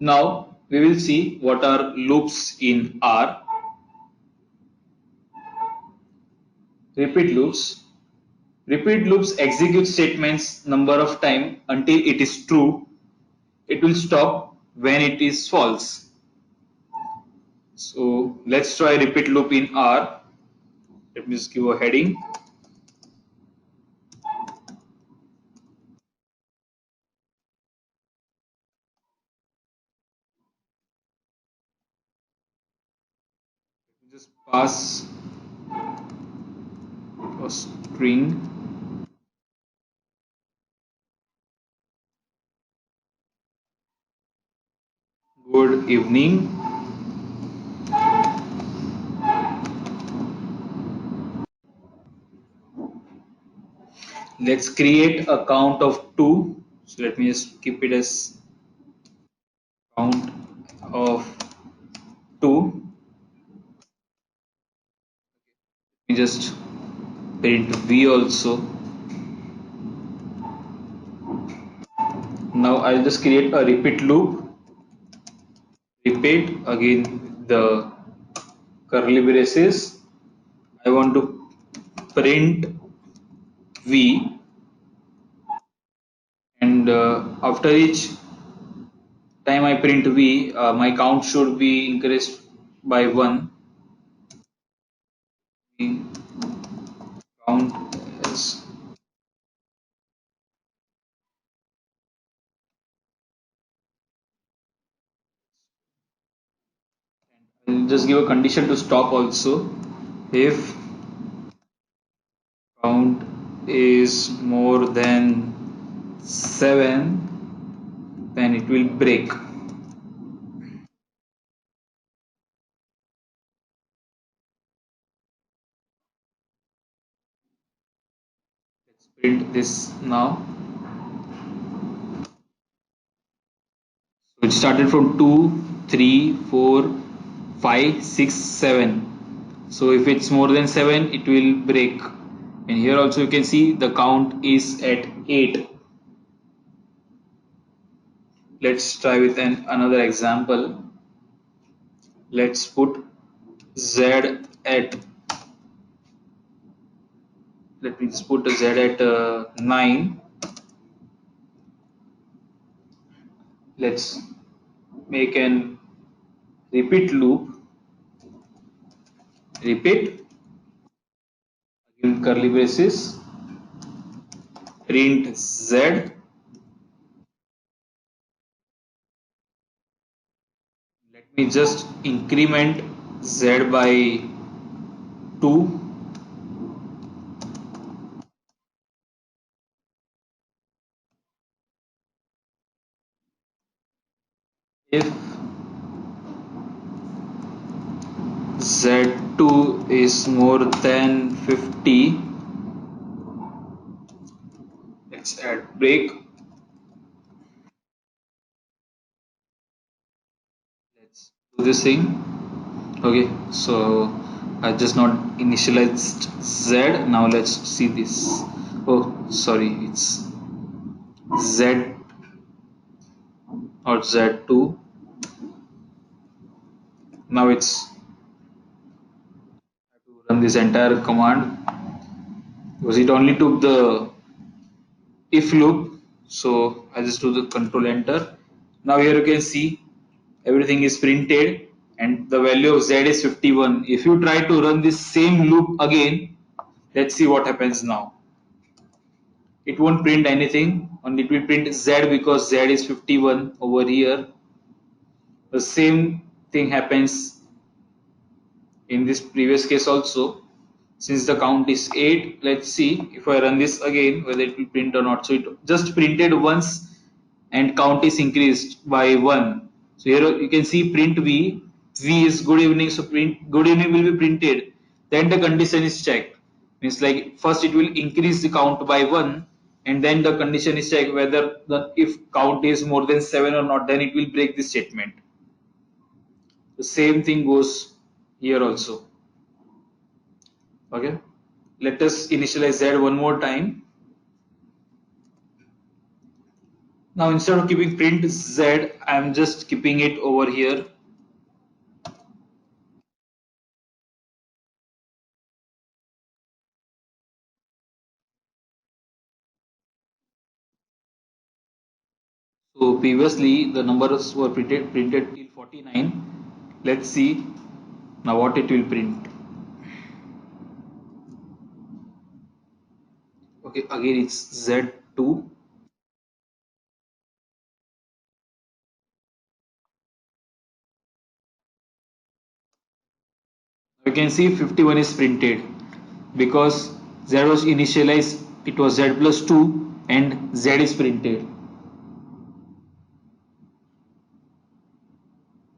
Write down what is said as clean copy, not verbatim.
Now we will see what are loops in R. Repeat loops. Repeat loops execute statements number of time until it is true. It will stop when it is false. So let's try repeat loop in R. Let me just give a heading. Just pass a string. Good evening. Let's create a count of 2. So let me just keep it as count of 2. We just print v also. Now I'll just create a repeat loop. Repeat again the curly braces. I want to print v, and after each time I print v, my count should be increased by 1. We count as I'll just give a condition to stop also. If count is more than 7, then it will break. Let's print this now. So it started from 2, 3, 4, 5, 6, 7. So if it's more than 7, it will break. And here also you can see the count is at 8. Let's try with another example. Let's put z at, let me just put z at 9. Let's make an repeat loop. Repeat, again curly braces, print z. Let me just increment z by 2. If z2 is more than 50, let's add break. Let's do this thing. Okay, so I just not initialized z. Now let's see this. Oh, sorry, it's z or z2. Now it's to run this entire command because it only took the if loop. So I just do the control enter. Now here you can see everything is printed and the value of z is 51. If you try to run this same loop again, let's see what happens now. It won't print anything, and it will print z because z is 51 over here. The same thing happens in this previous case also. Since the count is 8, let's see if I run this again whether it will print or not. So it just printed once and count is increased by 1. So here you can see print v. V is good evening, so print good evening will be printed. Then the condition is checked. Means like first it will increase the count by 1 and then the condition is checked whether the if count is more than 7 or not, then it will break the statement. The same thing goes here also. Okay, let us initialize z one more time. Now instead of keeping print Z, I'm just keeping it over here. So previously the numbers were printed till 49. Let's see now what it will print. Okay, again it's Z2. You can see 51 is printed because Z was initialized, it was Z plus 2 and Z is printed.